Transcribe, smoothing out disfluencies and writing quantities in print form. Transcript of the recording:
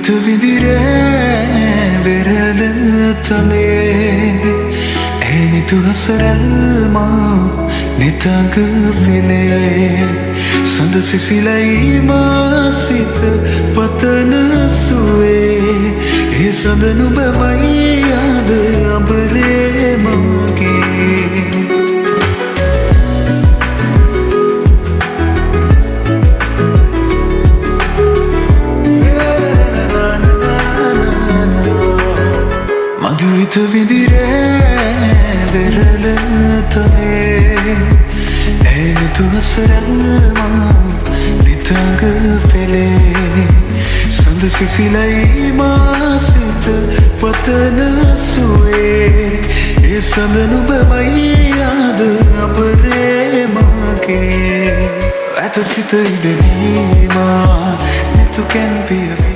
මදුවිත විදිරේ වෙරළ තලේ ඇනිතු හසරල්මා නිතග වෙලේ සඳ සිසිලයි මාසිත පතන සුවේ ඒ සඳ නුබමයි ආද අඹරේ මගේ මදුවිත විදිරේ වෙරළ තලේ ඇනිතු හසරල්මා නිතග වෙලේ සඳ සිසිලයි මාසිත පතන සුවේ ඒ සඳ නුබමයි ආද අඹරේ මගේ ඇත සිත ඉබෙනීමා Never can be a